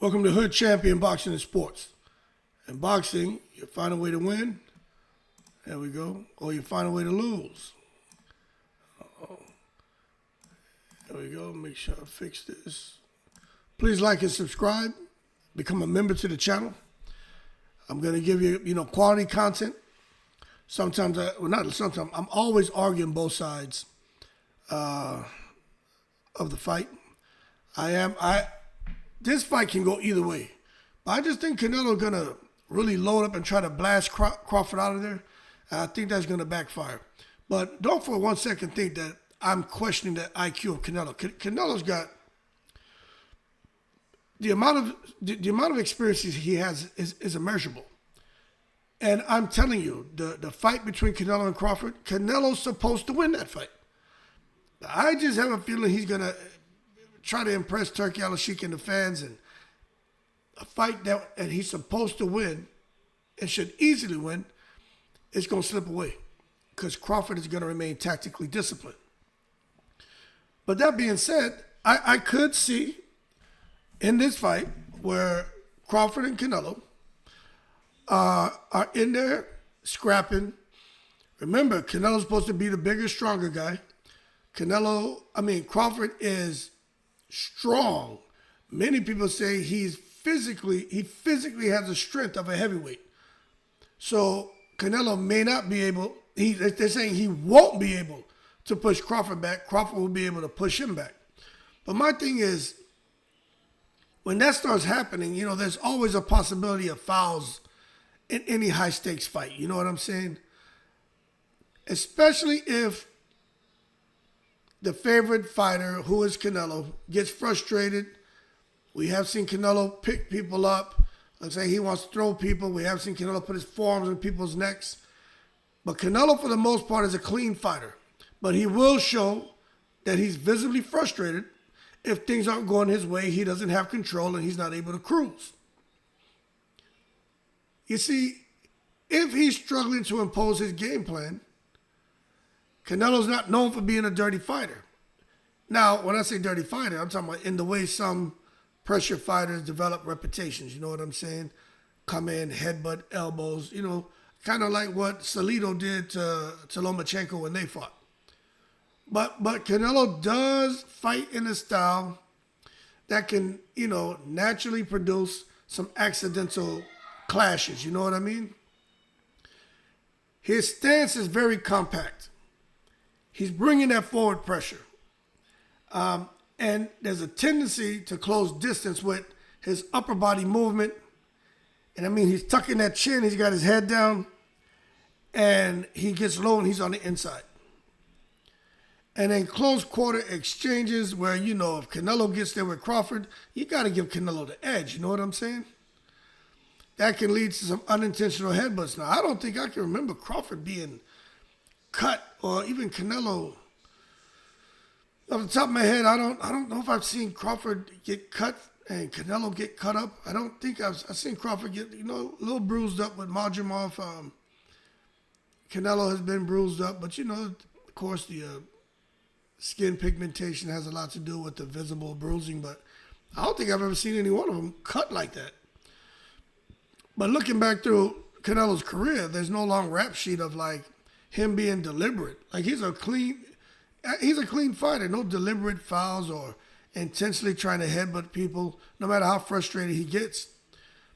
Welcome to Hood Champion Boxing and Sports. In boxing, you find a way to win. There we go. Or you find a way to lose. There we go. Make sure I fix this. Please like and subscribe. Become a member to the channel. I'm going to give you, quality content. Sometimes, I'm always arguing both sides of the fight. This fight can go either way. But I just think Canelo's going to really load up and try to blast Crawford out of there. I think that's going to backfire. But don't for 1 second think that I'm questioning the IQ of Canelo. Canelo's got the amount of experiences he has is immeasurable. And I'm telling you, the fight between Canelo and Crawford, Canelo's supposed to win that fight. I just have a feeling he's going to try to impress TURKI ALALSHIKH and the fans, and a fight that and he's supposed to win and should easily win is going to slip away because Crawford is going to remain tactically disciplined. But that being said, I could see in this fight where Crawford and Canelo are in there scrapping. Remember, Canelo's supposed to be the bigger, stronger guy. Crawford is strong. Many people say he physically has the strength of a heavyweight. So Canelo may not be able, they're saying he won't be able to push Crawford back. Crawford will be able to push him back. But my thing is, when that starts happening, there's always a possibility of fouls in any high stakes fight. You know what I'm saying? Especially if the favorite fighter, who is Canelo, gets frustrated. We have seen Canelo pick people up. Let's say he wants to throw people. We have seen Canelo put his forearms in people's necks. But Canelo, for the most part, is a clean fighter. But he will show that he's visibly frustrated if things aren't going his way, he doesn't have control, and he's not able to cruise. You see, if he's struggling to impose his game plan, Canelo's not known for being a dirty fighter. Now, when I say dirty fighter, I'm talking about in the way some pressure fighters develop reputations. You know what I'm saying? Come in, headbutt, elbows, kind of like what Salido did to Lomachenko when they fought. But Canelo does fight in a style that can, naturally produce some accidental clashes. You know what I mean? His stance is very compact. He's bringing that forward pressure. And there's a tendency to close distance with his upper body movement. And he's tucking that chin. He's got his head down. And he gets low and he's on the inside. And then close quarter exchanges where, if Canelo gets there with Crawford, you got to give Canelo the edge. You know what I'm saying? That can lead to some unintentional headbutts. Now, I don't think I can remember Crawford being cut or even Canelo. Off the top of my head, I don't know if I've seen Crawford get cut and Canelo get cut up. I don't think I've seen Crawford get, a little bruised up with Majimov. Canelo has been bruised up, but of course the skin pigmentation has a lot to do with the visible bruising, but I don't think I've ever seen any one of them cut like that. But looking back through Canelo's career, there's no long rap sheet of him being deliberate. He's a clean fighter. No deliberate fouls or intentionally trying to headbutt people, no matter how frustrated he gets.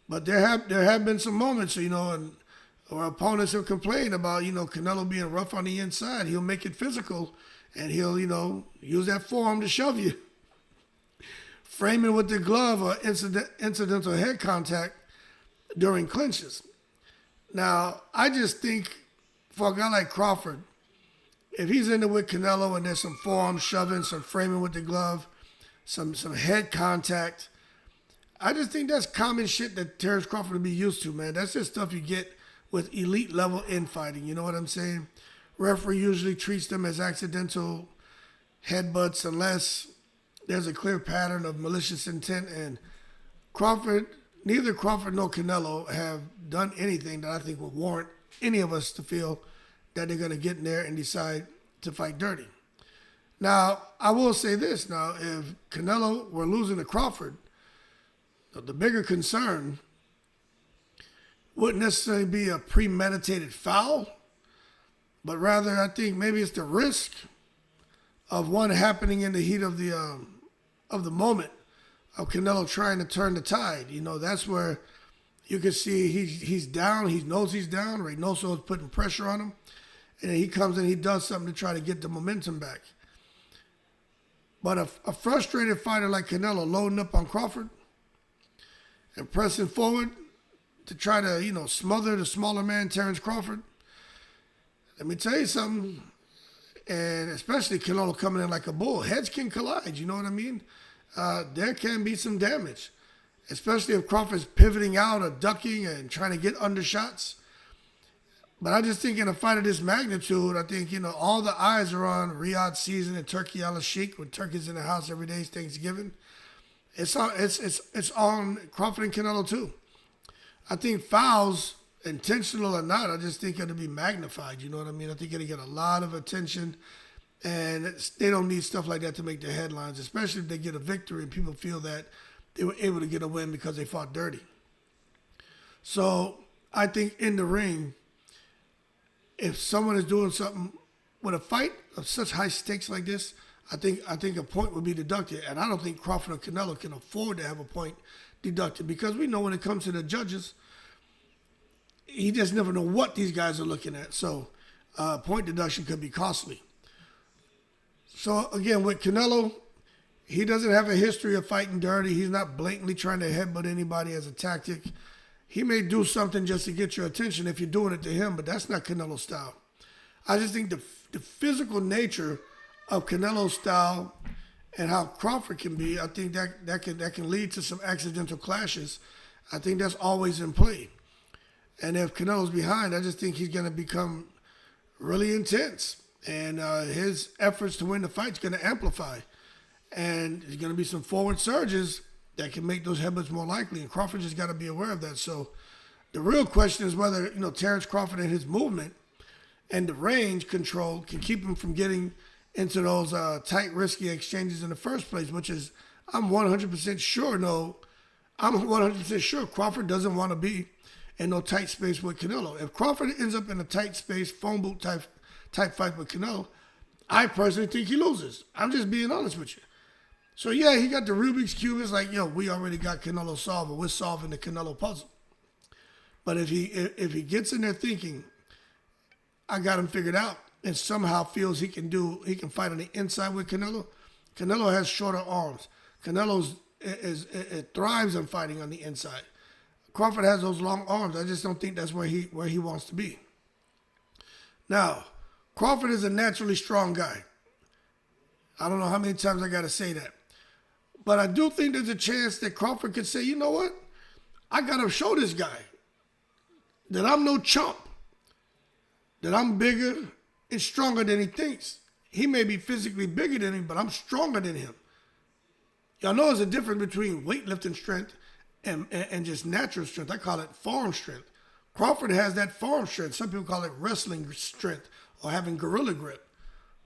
But there have been some moments, and our opponents have complained about, Canelo being rough on the inside. He'll make it physical, and he'll, use that forearm to shove you. Framing with the glove or incidental head contact during clinches. Now, I just think for a guy like Crawford, if he's in there with Canelo and there's some forearm shoving, some framing with the glove, some head contact, I just think that's common shit that Terrence Crawford would be used to, man. That's just stuff you get with elite level infighting. You know what I'm saying? Referee usually treats them as accidental headbutts unless there's a clear pattern of malicious intent. And neither Crawford nor Canelo have done anything that I think would warrant any of us to feel that they're going to get in there and decide to fight dirty. Now, I will say this. Now, if Canelo were losing to Crawford, The bigger concern wouldn't necessarily be a premeditated foul, but rather I think maybe it's the risk of one happening in the heat of the moment of Canelo trying to turn the tide. That's where you can see he's down. He knows he's down. Reynoso is putting pressure on him, and then he comes in. He does something to try to get the momentum back. But a frustrated fighter like Canelo loading up on Crawford and pressing forward to try to, smother the smaller man, Terence Crawford. Let me tell you something, and especially Canelo coming in like a bull. Heads can collide, you know what I mean? There can be some damage, especially if Crawford's pivoting out or ducking and trying to get undershots. But I just think in a fight of this magnitude, I think, all the eyes are on Riyadh season and Turkey ALALSHIKH when Turkey's in the house every day, it's Thanksgiving. It's on Crawford and Canelo too. I think fouls, intentional or not, I just think it'll be magnified. You know what I mean? I think it'll get a lot of attention, and they don't need stuff like that to make the headlines, especially if they get a victory and people feel that they were able to get a win because they fought dirty. So I think in the ring, if someone is doing something with a fight of such high stakes like this, I think a point would be deducted. And I don't think Crawford or Canelo can afford to have a point deducted, because we know when it comes to the judges, he just never know what these guys are looking at. So point deduction could be costly. So again, with Canelo, he doesn't have a history of fighting dirty. He's not blatantly trying to headbutt anybody as a tactic. He may do something just to get your attention if you're doing it to him, but that's not Canelo's style. I just think the physical nature of Canelo's style and how Crawford can be, I think that can lead to some accidental clashes. I think that's always in play. And if Canelo's behind, I just think he's going to become really intense. And his efforts to win the fight is going to amplify. And there's going to be some forward surges that can make those headbutts more likely. And Crawford just got to be aware of that. So the real question is whether, Terence Crawford and his movement and the range control can keep him from getting into those tight, risky exchanges in the first place, which is, I'm 100% sure Crawford doesn't want to be in no tight space with Canelo. If Crawford ends up in a tight space, phone booth type fight with Canelo, I personally think he loses. I'm just being honest with you. So yeah, he got the Rubik's Cube. It's like, we already got Canelo solved, but we're solving the Canelo puzzle. But if he gets in there thinking, I got him figured out, and somehow feels he can fight on the inside with Canelo. Canelo has shorter arms. Canelo thrives on fighting on the inside. Crawford has those long arms. I just don't think that's where he wants to be. Now, Crawford is a naturally strong guy. I don't know how many times I got to say that. But I do think there's a chance that Crawford could say, you know what? I got to show this guy that I'm no chump, that I'm bigger and stronger than he thinks. He may be physically bigger than him, but I'm stronger than him. Y'all know there's a difference between weightlifting strength and just natural strength. I call it farm strength. Crawford has that farm strength. Some people call it wrestling strength or having gorilla grip.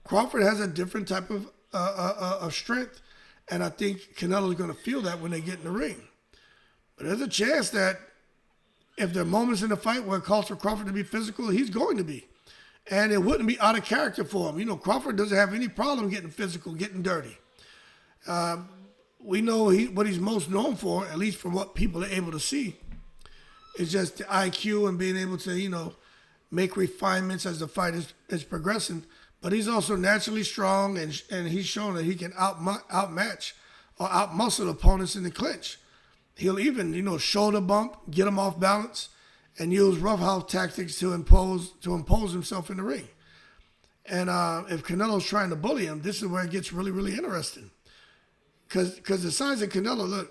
Crawford has a different type of strength, and I think Canelo's going to feel that when they get in the ring. But there's a chance that if there are moments in the fight where it calls for Crawford to be physical, he's going to be. And it wouldn't be out of character for him. Crawford doesn't have any problem getting physical, getting dirty. We know what he's most known for, at least from what people are able to see, is just the IQ and being able to, make refinements as the fight is progressing. But he's also naturally strong, and he's shown that he can outmatch or outmuscle opponents in the clinch. He'll even, shoulder bump, get him off balance, and use roughhouse tactics to impose himself in the ring. And if Canelo's trying to bully him, this is where it gets really, really interesting. Because the size of Canelo, look,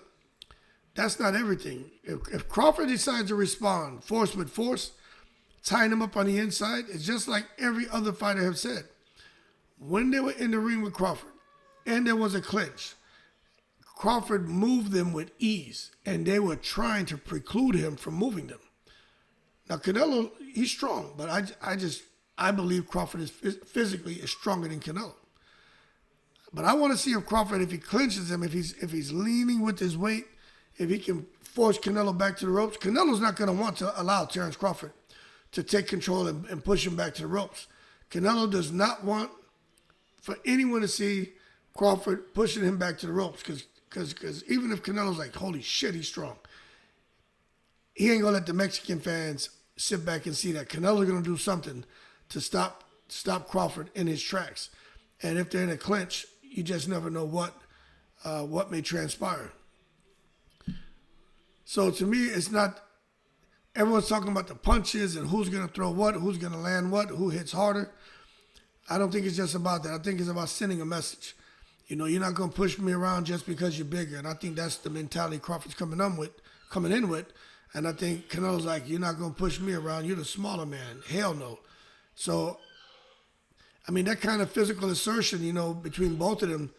that's not everything. If Crawford decides to respond, force with force, tying him up on the inside, it's just like every other fighter have said. When they were in the ring with Crawford and there was a clinch, Crawford moved them with ease, and they were trying to preclude him from moving them. Now, Canelo, he's strong, but I believe Crawford is physically stronger than Canelo. But I want to see if Crawford, if he clinches him, if he's leaning with his weight, if he can force Canelo back to the ropes, Canelo's not going to want to allow Terence Crawford to take control and push him back to the ropes. Canelo does not want for anyone to see Crawford pushing him back to the ropes, because even if Canelo's like, holy shit, he's strong, he ain't going to let the Mexican fans sit back and see that. Canelo's going to do something to stop Crawford in his tracks. And if they're in a clinch, you just never know what may transpire. So to me, it's not, everyone's talking about the punches and who's going to throw what, who's going to land what, who hits harder. I don't think it's just about that. I think it's about sending a message. You know, you're not going to push me around just because you're bigger. And I think that's the mentality Crawford's coming in with. And I think Canelo's like, you're not going to push me around. You're the smaller man. Hell no. So, I mean, that kind of physical assertion, you know, between both of them,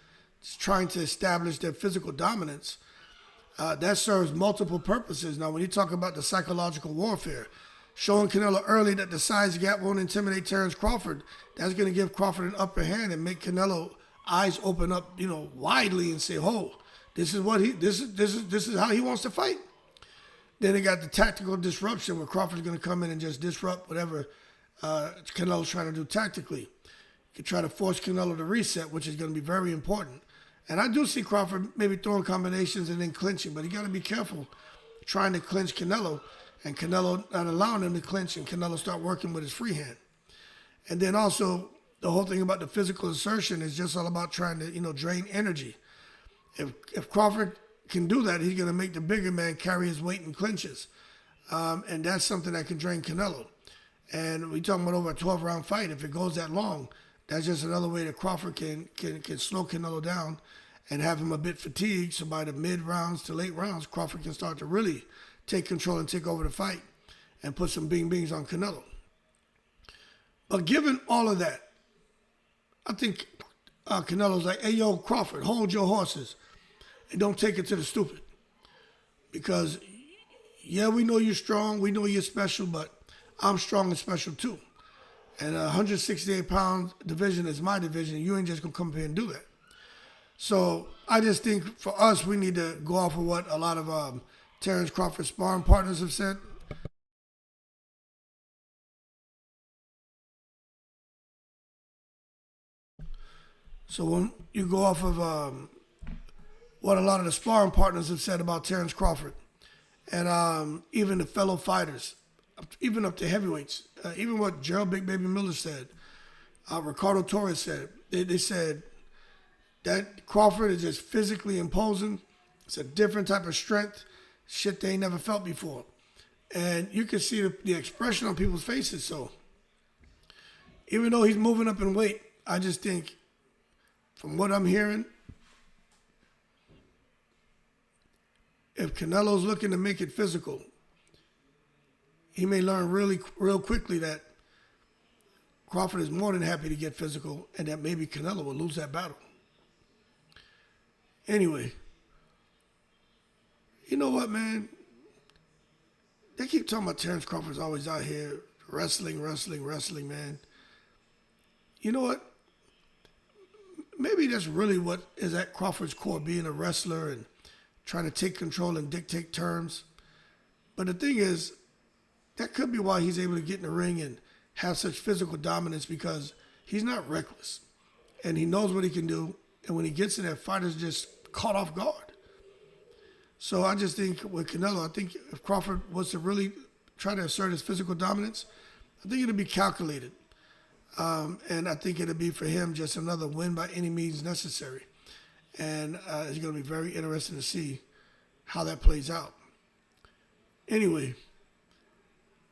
trying to establish their physical dominance, that serves multiple purposes. Now, when you talk about the psychological warfare, showing Canelo early that the size gap won't intimidate Terence Crawford, that's going to give Crawford an upper hand and make Canelo eyes open up, you know, widely and say, "Oh, this is how he wants to fight." Then they got the tactical disruption where Crawford's going to come in and just disrupt whatever Canelo's trying to do tactically. You can try to force Canelo to reset, which is going to be very important. And I do see Crawford maybe throwing combinations and then clinching, but you got to be careful trying to clinch Canelo and Canelo not allowing him to clinch and Canelo start working with his free hand. And then also the whole thing about the physical assertion is just all about trying to, you know, drain energy. If Crawford can do that, he's going to make the bigger man carry his weight in clinches. And that's something that can drain Canelo. And we're talking about over a 12-round fight. If it goes that long, that's just another way that Crawford can slow Canelo down and have him a bit fatigued. So by the mid-rounds to late rounds, Crawford can start to really take control and take over the fight and put some bing-bings on Canelo. But given all of that, I think Canelo's like, hey, yo, Crawford, hold your horses and don't take it to the stupid. Because, yeah, we know you're strong, we know you're special, but I'm strong and special too. And a 168-pound division is my division. You ain't just going to come here and do that. So I just think for us, we need to go off of what a lot of Terence Crawford's sparring partners have said. So when you go off of what a lot of the sparring partners have said about Terence Crawford, and even the fellow fighters, even up to heavyweights, even what Gerald Big Baby Miller said, Ricardo Torres said, they said that Crawford is just physically imposing. It's a different type of strength, shit they ain't never felt before. And you can see the expression on people's faces. So even though he's moving up in weight, I just think from what I'm hearing, if Canelo's looking to make it physical, he may learn real quickly that Crawford is more than happy to get physical and that maybe Canelo will lose that battle. Anyway, you know what, man? They keep talking about Terence Crawford's always out here wrestling, man. You know what? Maybe that's really what is at Crawford's core, being a wrestler and trying to take control and dictate terms. But the thing is, that could be why he's able to get in the ring and have such physical dominance, because he's not reckless and he knows what he can do. And when he gets in there, fighters just caught off guard. So I just think with Canelo, I think if Crawford was to really try to assert his physical dominance, I think it'll be calculated. And I think it'll be for him just another win by any means necessary. And it's going to be very interesting to see how that plays out. Anyway,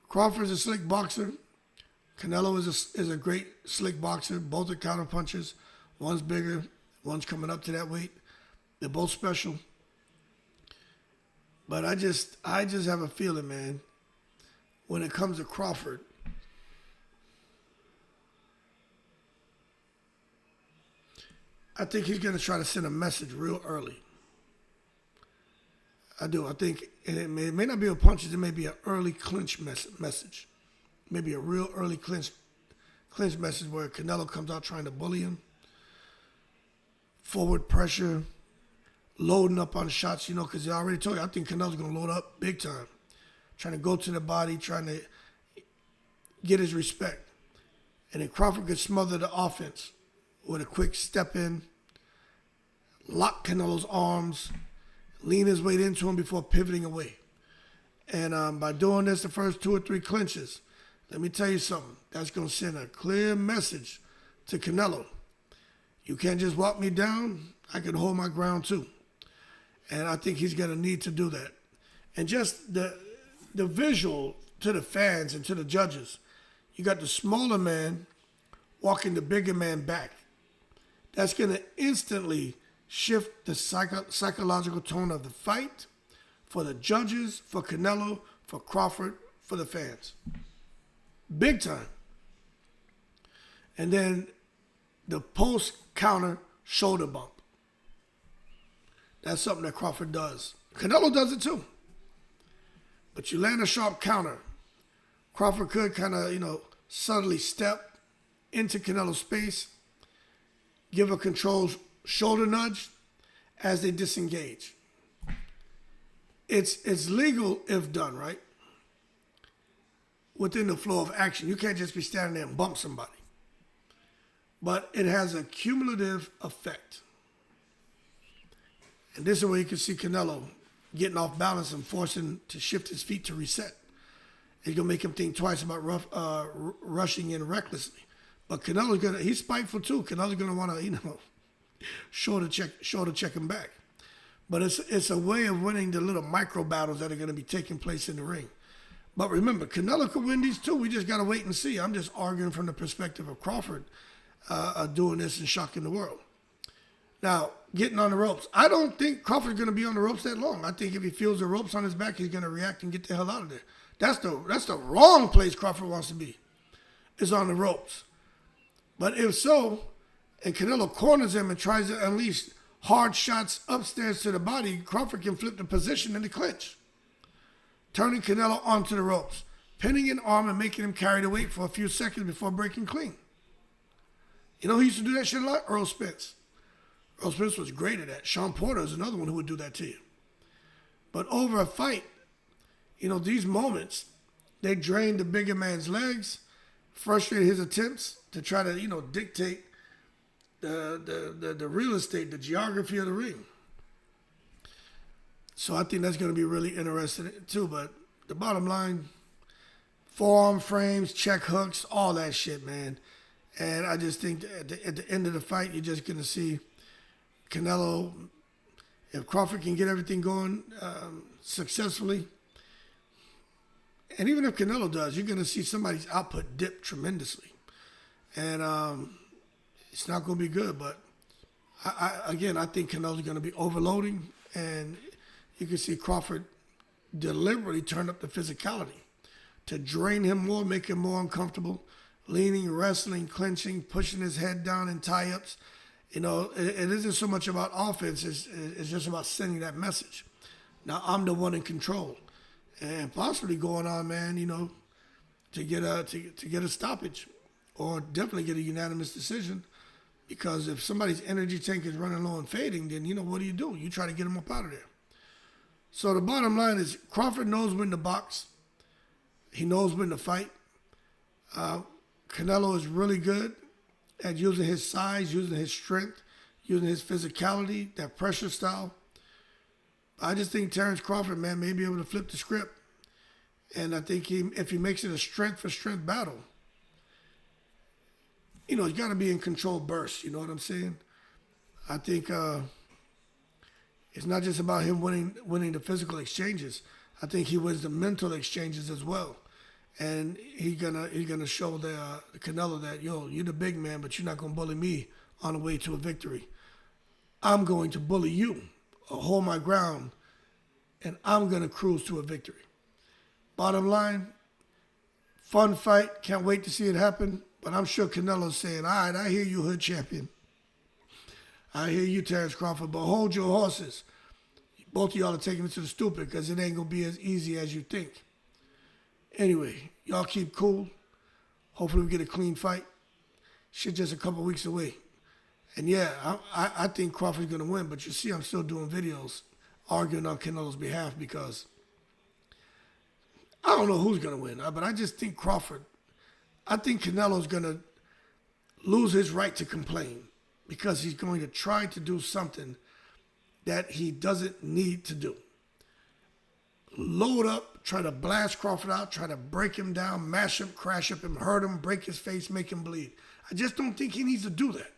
Crawford's a slick boxer. Canelo is a great slick boxer. Both are counter punchers. One's bigger. One's coming up to that weight. They're both special. But I just have a feeling, man, when it comes to Crawford, I think he's going to try to send a message real early. I do. I think it may not be a punches. It may be an early clinch message. Maybe a real early clinch message where Canelo comes out trying to bully him. Forward pressure, loading up on shots, because I already told you, I think Canelo's going to load up big time. Trying to go to the body, trying to get his respect. And then Crawford could smother the offense with a quick step in, lock Canelo's arms, lean his weight into him before pivoting away. And by doing this the first 2 or 3 clinches, let me tell you something. That's going to send a clear message to Canelo. You can't just walk me down. I can hold my ground too. And I think he's going to need to do that. And just the visual to the fans and to the judges, you got the smaller man walking the bigger man back. That's going to instantly shift the psychological tone of the fight for the judges, for Canelo, for Crawford, for the fans. Big time. And then the post-counter shoulder bump. That's something that Crawford does. Canelo does it too. But you land a sharp counter. Crawford could kind of, subtly step into Canelo's space, give a controlled shoulder nudge as they disengage. It's legal if done, right? Within the flow of action. You can't just be standing there and bump somebody. But it has a cumulative effect. And this is where you can see Canelo getting off balance and forcing to shift his feet to reset. It's going to make him think twice about rushing in recklessly. But Canelo's he's spiteful too. Canelo's going to want to, shoulder check him back. But it's a way of winning the little micro battles that are going to be taking place in the ring. But remember, Canelo could win these too. We just got to wait and see. I'm just arguing from the perspective of Crawford doing this and shocking the world. Now, getting on the ropes. I don't think Crawford's going to be on the ropes that long. I think if he feels the ropes on his back, he's going to react and get the hell out of there. That's the wrong place Crawford wants to be, is on the ropes. But if so, and Canelo corners him and tries to unleash hard shots upstairs to the body, Crawford can flip the position in the clinch, turning Canelo onto the ropes, pinning an arm and making him carry the weight for a few seconds before breaking clean. He used to do that shit a lot? Earl Spence. Earl Spence was great at that. Sean Porter is another one who would do that to you. But over a fight, these moments, they drain the bigger man's legs, frustrate his attempts to try to, dictate the real estate, the geography of the ring. So I think that's going to be really interesting too. But the bottom line, forearm frames, check hooks, all that shit, man. And I just think at the end of the fight, you're just going to see Canelo, if Crawford can get everything going successfully, and even if Canelo does, you're going to see somebody's output dip tremendously. And it's not going to be good. But, I think Canelo's going to be overloading. And you can see Crawford deliberately turn up the physicality to drain him more, make him more uncomfortable, leaning, wrestling, clinching, pushing his head down in tie-ups. It isn't so much about offense. It's just about sending that message. Now, I'm the one in control. And possibly going on, man, to get a stoppage, or definitely get a unanimous decision. Because if somebody's energy tank is running low and fading, then what do? You try to get them up out of there. So the bottom line is Crawford knows when to box. He knows when to fight. Canelo is really good at using his size, using his strength, using his physicality, that pressure style. I just think Terrence Crawford, man, may be able to flip the script. And I think if he makes it a strength-for-strength battle, he's got to be in controlled bursts, you know what I'm saying? I think it's not just about him winning the physical exchanges. I think he wins the mental exchanges as well. And he's gonna show the Canelo that, you're the big man, but you're not going to bully me on the way to a victory. I'm going to bully you, hold my ground, and I'm going to cruise to a victory. Bottom line, fun fight. Can't wait to see it happen. But I'm sure Canelo's saying, all right, I hear you, hood champion. I hear you, Terrence Crawford, but hold your horses. Both of y'all are taking it to the stupid because it ain't going to be as easy as you think. Anyway, y'all keep cool. Hopefully we get a clean fight. Shit just a couple weeks away. And yeah, I think Crawford's going to win, but you see I'm still doing videos arguing on Canelo's behalf because I don't know who's going to win, but I just think Crawford, I think Canelo's going to lose his right to complain because he's going to try to do something that he doesn't need to do. Load up, try to blast Crawford out, try to break him down, mash him, crash up him, hurt him, break his face, make him bleed. I just don't think he needs to do that.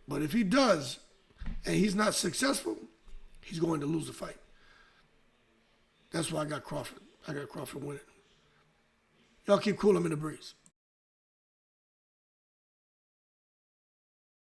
But if he does, and he's not successful, he's going to lose the fight. That's why I got Crawford. I got Crawford winning. Y'all keep cool. I'm in the breeze.